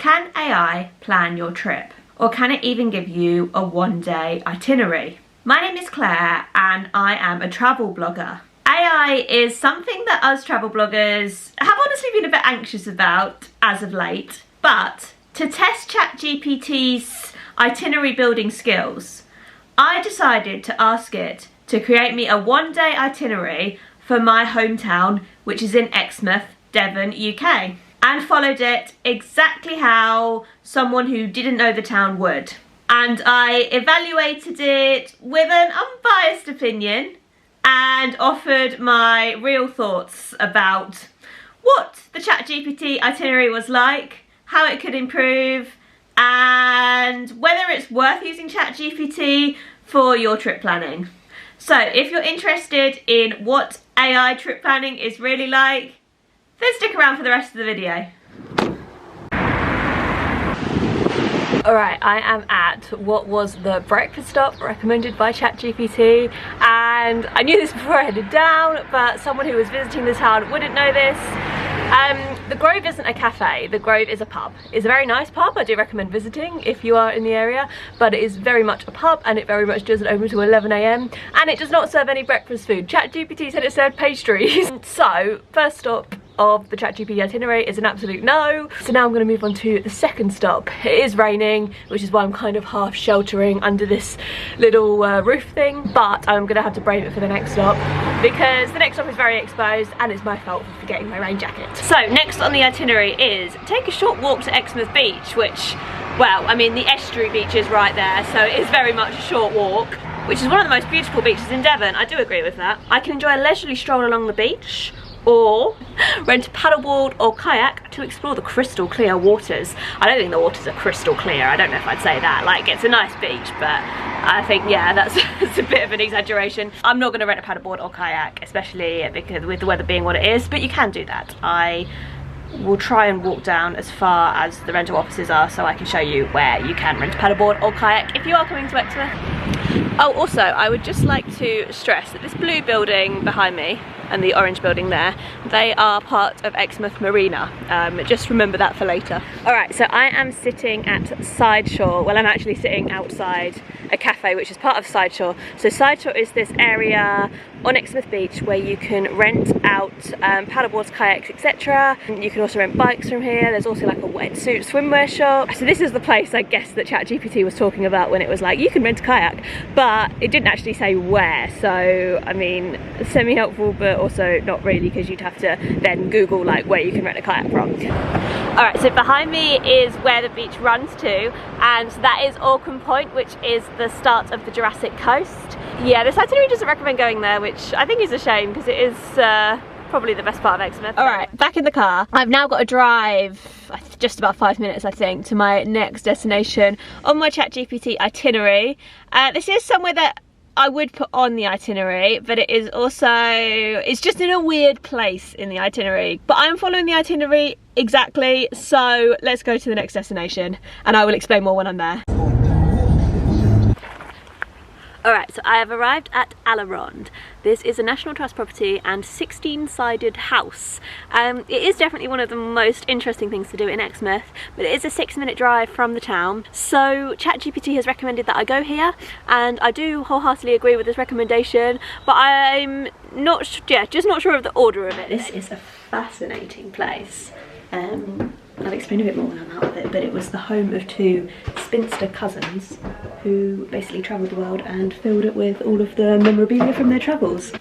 Can AI plan your trip? Or can it even give you a one-day itinerary? My name is Claire and I am a travel blogger. AI is something that us travel bloggers have honestly been a bit anxious about as of late, but to test ChatGPT's itinerary building skills, I decided to ask it to create me a one-day itinerary for my hometown, which is in Exmouth, Devon, UK, and followed it exactly how someone who didn't know the town would. And I evaluated it with an unbiased opinion and offered my real thoughts about what the ChatGPT itinerary was like, how it could improve, and whether it's worth using ChatGPT for your trip planning. So if you're interested in what AI trip planning is really like, then stick around for the rest of the video. Alright, I am at what was the breakfast stop recommended by ChatGPT, and I knew this before I headed down, but someone who was visiting the town wouldn't know this. The Grove isn't a cafe, the Grove is a pub. It's a very nice pub, I do recommend visiting if you are in the area, but it is very much a pub and it very much doesn't open until 11 AM and it does not serve any breakfast food. ChatGPT said it served pastries. So, first stop of the ChatGPT itinerary is an absolute no. So now I'm going to move on to the second stop. It is raining, which is why I'm kind of half sheltering under this little roof thing, but I'm going to have to brave it for the next stop because the next stop is very exposed and it's my fault for forgetting my rain jacket. So next on the itinerary is take a short walk to Exmouth Beach, which, well, I mean the estuary beach is right there, so it is very much a short walk, which is one of the most beautiful beaches in Devon. I do agree with that. I can enjoy a leisurely stroll along the beach, or rent a paddleboard or kayak to explore the crystal clear waters. I don't think the waters are crystal clear, I don't know if I'd say that. Like, it's a nice beach, but I think, yeah, that's a bit of an exaggeration. I'm not going to rent a paddleboard or kayak, especially because with the weather being what it is, but you can do that. I will try and walk down as far as the rental offices are so I can show you where you can rent a paddleboard or kayak if you are coming to Exmouth. Oh, also, I would just like to stress that this blue building behind me and the orange building there, they are part of Exmouth Marina. Just remember that for later. Alright, so I am sitting at Sideshore. Well, I'm actually sitting outside a cafe which is part of Sideshore. So Sideshore is this area on Exmouth Beach where you can rent out paddleboards, kayaks, etc. You can also rent bikes from here. There's also like a wetsuit swimwear shop. So this is the place, I guess, that ChatGPT was talking about when it was like, you can rent a kayak, but it didn't actually say where. So, I mean, semi-helpful, but also not really, because you'd have to then Google like where you can rent a kayak from. Alright, so behind me is where the beach runs to, and that is Orcombe Point, which is the start of the Jurassic Coast. Yeah, this itinerary doesn't recommend going there, which I think is a shame because it is probably the best part of Exmouth. Alright, back in the car. I've now got to drive just about 5 minutes, I think, to my next destination on my ChatGPT itinerary. This is somewhere that I would put on the itinerary, but it is also, it's just in a weird place in the itinerary. But I'm following the itinerary exactly, so let's go to the next destination and I will explain more when I'm there. Alright, so I have arrived at Ronde. This is a National Trust property and 16-sided house. It is definitely one of the most interesting things to do in Exmouth, but it is a 6-minute drive from the town. So ChatGPT has recommended that I go here, and I do wholeheartedly agree with this recommendation, but I'm not, just not sure of the order of it. This is a fascinating place. I'll explain a bit more when I'm out of it, but it was the home of 2 spinster cousins who basically travelled the world and filled it with all of the memorabilia from their travels.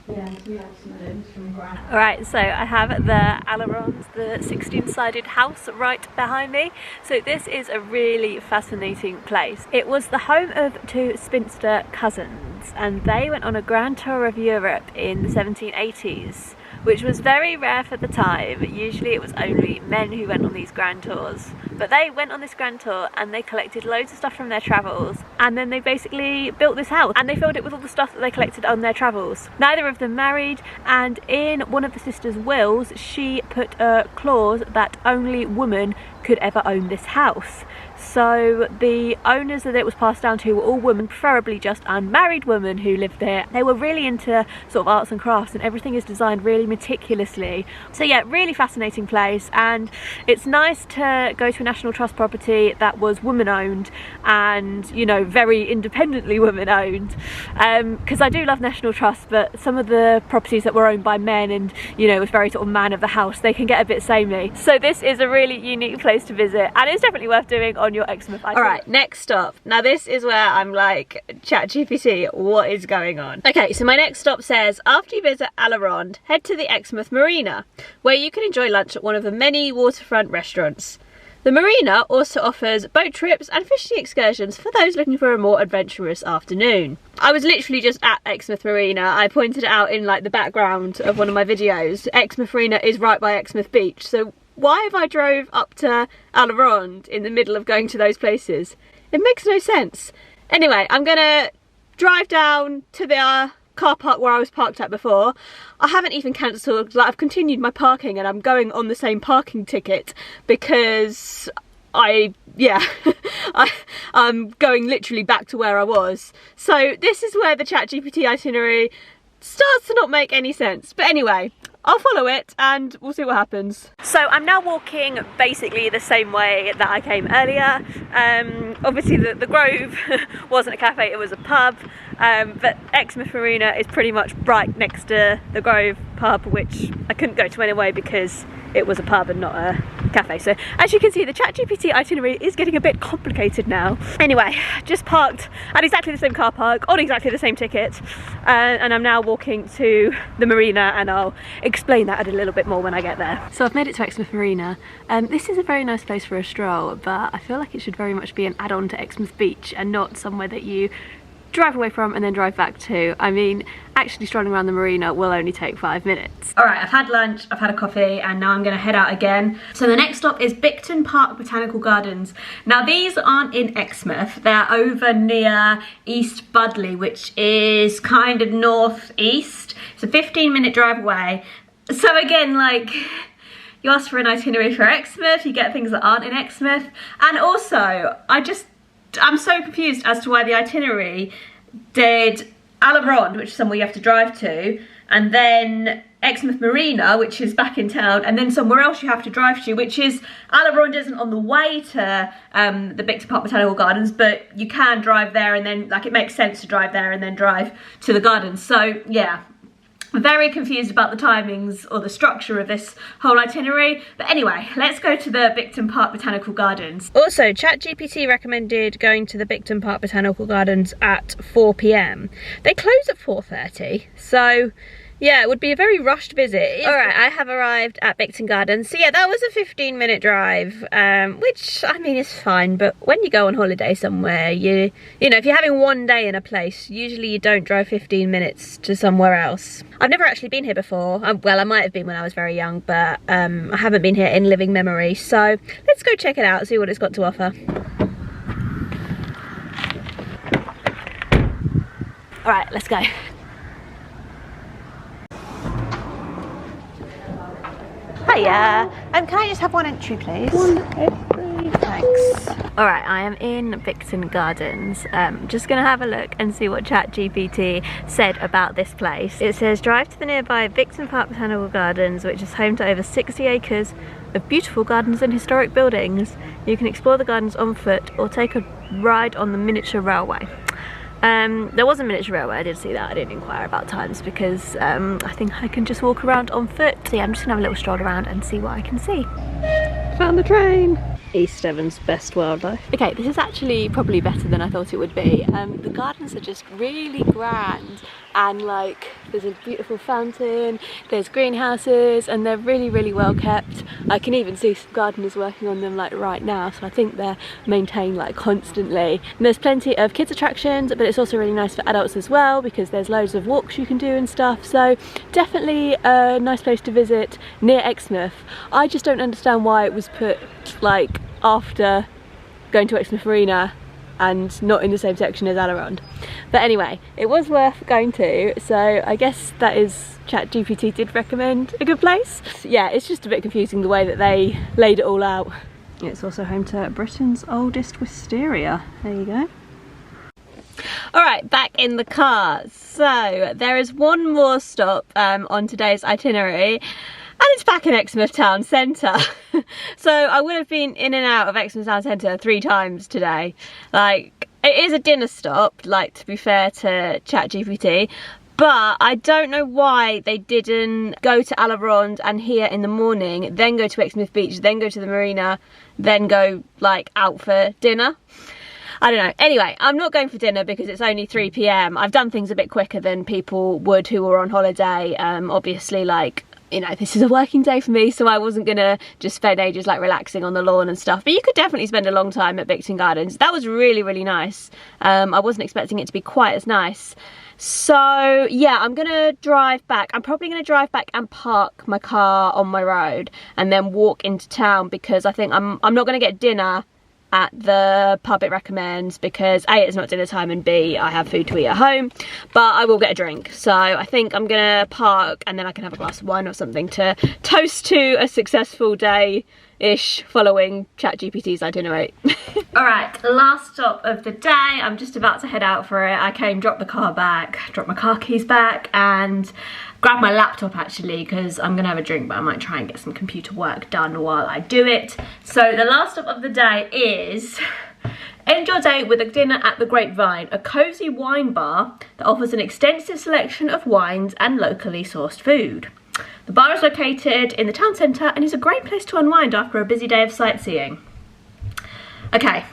Alright, so I have the Ronde, the 16-sided house right behind me. So this is a really fascinating place. It was the home of 2 spinster cousins, and they went on a grand tour of Europe in the 1780s. Which was very rare for the time. Usually it was only men who went on these grand tours. But they went on this grand tour and they collected loads of stuff from their travels, and then they basically built this house and they filled it with all the stuff that they collected on their travels. Neither of them married, and in one of the sisters' wills she put a clause that only women could ever own this house. So the owners that it was passed down to were all women, preferably just unmarried women who lived there. They were really into sort of arts and crafts, and everything is designed really meticulously. So yeah, really fascinating place, and it's nice to go to a National Trust property that was woman owned and, you know, very independently woman owned, because I do love National Trust, but some of the properties that were owned by men and, you know, was very sort of man of the house, they can get a bit samey. So this is a really unique place to visit, and it's definitely worth doing on your Exmouth itinerary. Alright, next stop. Now this is where I'm like, ChatGPT, what is going on? Okay, so my next stop says, after you visit Ronde, head to the Exmouth Marina, where you can enjoy lunch at one of the many waterfront restaurants. The marina also offers boat trips and fishing excursions for those looking for a more adventurous afternoon. I was literally just at Exmouth Marina. I pointed it out in like the background of one of my videos. Exmouth Marina is right by Exmouth Beach, so why have I drove up to Ronde in the middle of going to those places? It makes no sense. Anyway, I'm gonna drive down to the car park where I was parked at before. I haven't even cancelled, like, I've continued my parking, and I'm going on the same parking ticket because I'm going literally back to where I was. So this is where the ChatGPT itinerary starts to not make any sense. But anyway, I'll follow it and we'll see what happens. So I'm now walking basically the same way that I came earlier. Obviously the Grove wasn't a cafe, it was a pub, but Exmouth Marina is pretty much right next to the Grove pub, which I couldn't go to anyway because it was a pub and not a cafe. So as you can see, the ChatGPT itinerary is getting a bit complicated now. Anyway, just parked at exactly the same car park on exactly the same ticket, and I'm now walking to the marina, and I'll explain that a little bit more when I get there. So I've made it to Exmouth Marina. This is a very nice place for a stroll, but I feel like it should very much be an add-on to Exmouth Beach and not somewhere that you drive away from and then drive back to. I mean, actually strolling around the marina will only take 5 minutes. All right, I've had lunch, I've had a coffee, and now I'm gonna head out again. So the next stop is Bicton Park Botanical Gardens. Now these aren't in Exmouth, they're over near East Budleigh, which is kind of northeast. It's a 15-minute drive away. So again, like, you ask for an itinerary for Exmouth, you get things that aren't in Exmouth. And also, I'm so confused as to why the itinerary did Ronde, which is somewhere you have to drive to, and then Exmouth Marina, which is back in town, and then somewhere else you have to drive to, which is, Ronde isn't on the way to the Bicton Park Botanical Gardens, but you can drive there, and then, like, it makes sense to drive there and then drive to the gardens. So yeah, very confused about the timings or the structure of this whole itinerary. But anyway, let's go to the Bicton Park Botanical Gardens. Also, ChatGPT recommended going to the Bicton Park Botanical Gardens at 4 PM. They close at 4:30, so yeah, it would be a very rushed visit. All right, I have arrived at Bicton Gardens. So yeah, that was a 15-minute drive, which, I mean, is fine. But when you go on holiday somewhere, you know, if you're having one day in a place, usually you don't drive 15 minutes to somewhere else. I've never actually been here before. Well, I might have been when I was very young, but I haven't been here in living memory. So let's go check it out, see what it's got to offer. All right, let's go. Hiya, can I just have one entry, please? One entry, thanks. All right, I am in Bicton Gardens. Just gonna have a look and see what ChatGPT said about this place. It says, drive to the nearby Bicton Park Botanical Gardens, which is home to over 60 acres of beautiful gardens and historic buildings. You can explore the gardens on foot or take a ride on the miniature railway. There was a miniature railway, I did see that. I didn't inquire about times because I think I can just walk around on foot. So yeah, I'm just gonna have a little stroll around and see what I can see. Found the train! East Devon's best wildlife. Okay, this is actually probably better than I thought it would be. The gardens are just really grand, and like there's a beautiful fountain, there's greenhouses, and they're really, really well kept. I can even see some gardeners working on them like right now, so I think they're maintained like constantly. And there's plenty of kids attractions, but it's also really nice for adults as well because there's loads of walks you can do and stuff. So definitely a nice place to visit near Exmouth. I just don't understand why it was put like after going to Exmouth Marina and not in the same section as Ronde. But anyway, it was worth going to, so I guess that is, ChatGPT did recommend a good place. Yeah, it's just a bit confusing the way that they laid it all out. It's also home to Britain's oldest wisteria. There you go. Alright, back in the car. So there is one more stop on today's itinerary, and it's back in Exmouth Town Centre. So I would have been in and out of Exmouth Town Centre 3 times today. Like, it is a dinner stop, like, to be fair to Chat GPT, but I don't know why they didn't go to Ronde and here in the morning, then go to Exmouth Beach, then go to the marina, then go, like, out for dinner. I don't know. Anyway, I'm not going for dinner because it's only 3 PM. I've done things a bit quicker than people would who were on holiday. Obviously, like, you know, this is a working day for me, so I wasn't gonna just spend ages like relaxing on the lawn and stuff. But you could definitely spend a long time at Bicton Gardens. That was really, really nice. I wasn't expecting it to be quite as nice. So yeah, I'm gonna drive back. I'm probably gonna drive back and park my car on my road and then walk into town, because I think I'm not gonna get dinner at the pub it recommends, because A, it's not dinner time, and B, I have food to eat at home, but I will get a drink. So I think I'm gonna park and then I can have a glass of wine or something to toast to a successful day-ish following ChatGPT's itinerary. Alright, last stop of the day. I'm just about to head out for it. I came, dropped the car back, dropped my car keys back, and grab my laptop actually, because I'm gonna have a drink, but I might try and get some computer work done while I do it. So the last stop of the day is end your day with a dinner at the Grapevine, a cozy wine bar that offers an extensive selection of wines and locally sourced food. The bar is located in the town centre and is a great place to unwind after a busy day of sightseeing. Okay.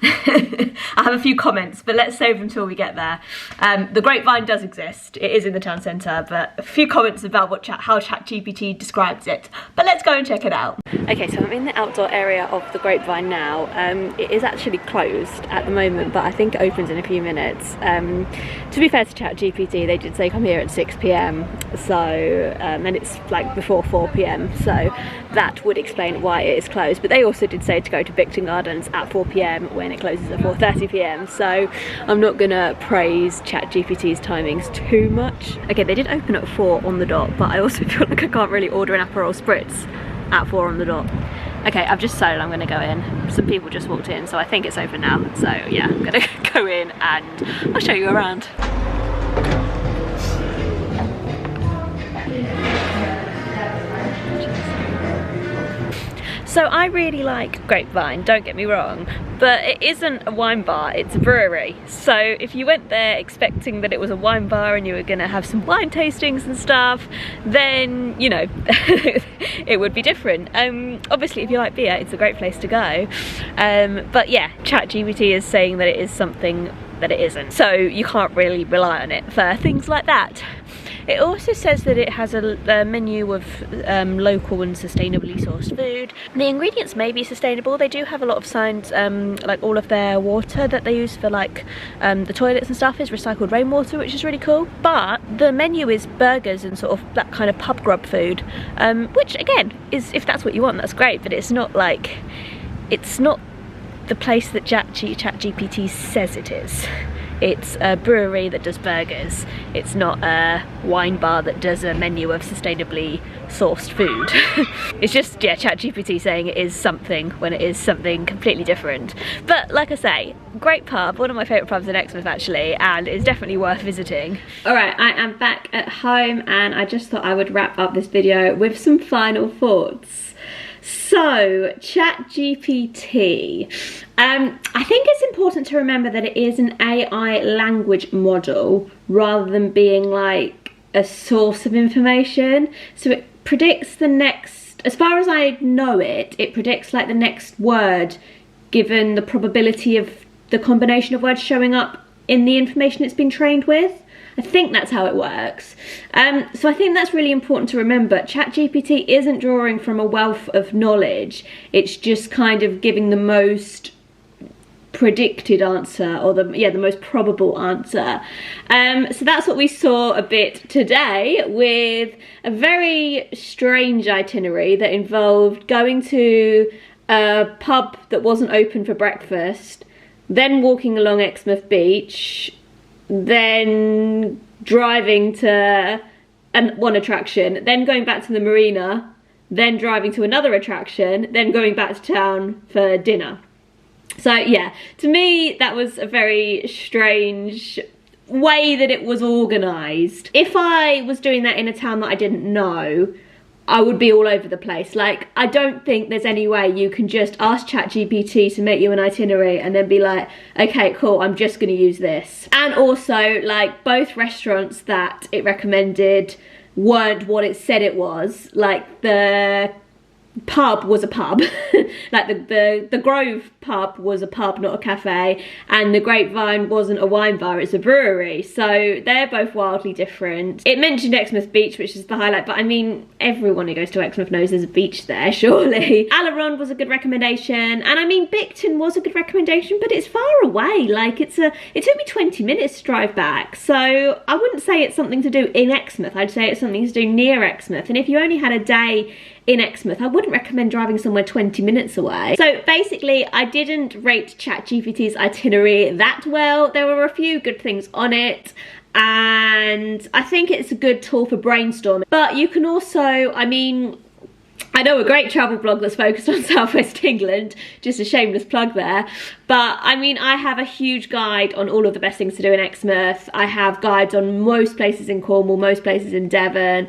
I have a few comments, but let's save them till we get there. The Grapevine does exist. It is in the town centre, but a few comments about how ChatGPT describes it. But let's go and check it out. Okay, so I'm in the outdoor area of the Grapevine now. It is actually closed at the moment, but I think it opens in a few minutes. To be fair to ChatGPT, they did say come here at 6 PM, so and it's like before 4 PM, so that would explain why it is closed. But they also did say to go to Bicton Gardens at 4 PM when it closes at 4:30 PM, so I'm not gonna praise ChatGPT's timings too much. Okay, they did open at 4 on the dot, but I also feel like I can't really order an Aperol Spritz at 4 on the dot. Okay, I've just decided I'm gonna go in. Some people just walked in, so I think it's open now. So yeah, I'm gonna go in and I'll show you around. So I really like Grapevine, don't get me wrong, but it isn't a wine bar, it's a brewery. So if you went there expecting that it was a wine bar and you were gonna have some wine tastings and stuff, then, you know, it would be different. Obviously if you like beer, it's a great place to go. But yeah, ChatGPT is saying that it is something that it isn't. So you can't really rely on it for things like that. It also says that it has a menu of local and sustainably sourced food. The ingredients may be sustainable. They do have a lot of signs, like all of their water that they use for like the toilets and stuff is recycled rainwater, which is really cool. But the menu is burgers and sort of that kind of pub grub food, which again is, if that's what you want, that's great. But it's not like, it's not the place that ChatGPT says it is. It's a brewery that does burgers. It's not a wine bar that does a menu of sustainably sourced food. It's just, yeah, ChatGPT saying it is something when it is something completely different. But like I say, great pub, one of my favourite pubs in Exmouth actually, and it's definitely worth visiting. Alright, I am back at home and I just thought I would wrap up this video with some final thoughts. So, ChatGPT. I think it's important to remember that it is an AI language model rather than being like a source of information. So it predicts the next, as far as I know it, it predicts like the next word given the probability of the combination of words showing up in the information it's been trained with. I think that's how it works. So I think that's really important to remember. ChatGPT isn't drawing from a wealth of knowledge. It's just kind of giving the most predicted answer, or the most probable answer. So that's what we saw a bit today, with a very strange itinerary that involved going to a pub that wasn't open for breakfast, then walking along Exmouth Beach, then driving to one attraction, then going back to the marina, then driving to another attraction, then going back to town for dinner. So yeah, to me that was a very strange way that it was organised. If I was doing that in a town that I didn't know, I would be all over the place. Like, I don't think there's any way you can just ask ChatGPT to make you an itinerary and then be like, okay, cool, I'm just gonna use this. And also, like, both restaurants that it recommended weren't what it said it was. Like, the pub was a pub. Like the Grove pub was a pub, not a cafe, and the Grapevine wasn't a wine bar, it's a brewery. So they're both wildly different. It mentioned Exmouth Beach, which is the highlight, but I mean, everyone who goes to Exmouth knows there's a beach there, surely. Ronde was a good recommendation, and I mean, Bicton was a good recommendation, but it's far away. Like, it took me 20 minutes to drive back, so I wouldn't say it's something to do in Exmouth. I'd say it's something to do near Exmouth, and if you only had a day in Exmouth, I wouldn't recommend driving somewhere 20 minutes away. So basically, I didn't rate ChatGPT's itinerary that well. There were a few good things on it, and I think it's a good tool for brainstorming. But you can also, I mean, I know a great travel blog that's focused on Southwest England, just a shameless plug there, but I mean, I have a huge guide on all of the best things to do in Exmouth. I have guides on most places in Cornwall, most places in Devon,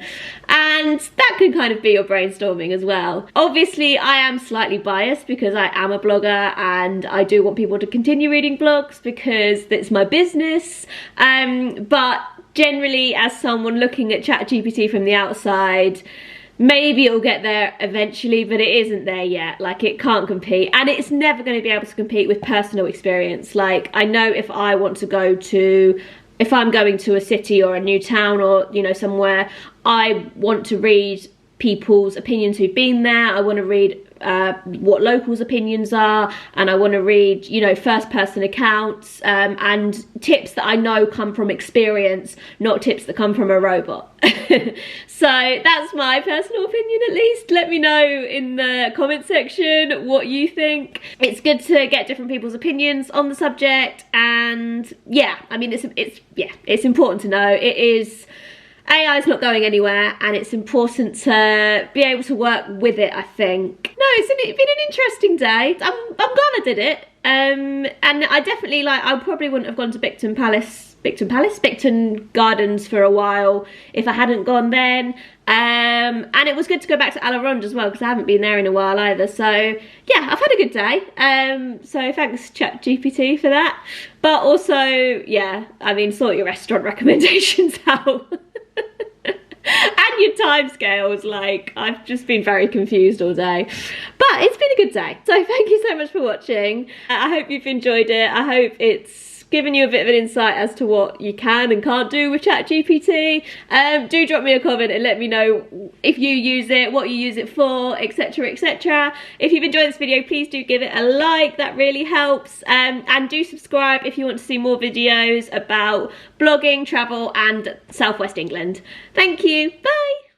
and that can kind of be your brainstorming as well. Obviously, I am slightly biased because I am a blogger and I do want people to continue reading blogs because it's my business, but generally, as someone looking at ChatGPT from the outside, maybe it'll get there eventually, but it isn't there yet. Like, it can't compete, and it's never going to be able to compete with personal experience. Like, I know if I want to go to, if I'm going to a city or a new town or, you know, somewhere, I want to read people's opinions who've been there. I want to read what locals' opinions are, and I want to read, you know, first-person accounts and tips that I know come from experience, not tips that come from a robot. So that's my personal opinion, at least. Let me know in the comment section what you think. It's good to get different people's opinions on the subject, and yeah, I mean, it's important to know. It is, AI is not going anywhere, and it's important to be able to work with it, I think. No, it's been an interesting day. I'm glad I did it. And I definitely, like, I probably wouldn't have gone to Bicton Gardens for a while if I hadn't gone then. And it was good to go back to Ronde as well, because I haven't been there in a while either. So yeah, I've had a good day. So thanks ChatGPT for that. But also, yeah, I mean, sort your restaurant recommendations out. And your timescales, like, I've just been very confused all day. But it's been a good day. So thank you so much for watching. I hope you've enjoyed it. I hope it's given you a bit of an insight as to what you can and can't do with ChatGPT. Do drop me a comment and let me know if you use it, what you use it for, etc, etc. If you've enjoyed this video, please do give it a like, that really helps. And do subscribe if you want to see more videos about blogging, travel and Southwest England. Thank you, bye!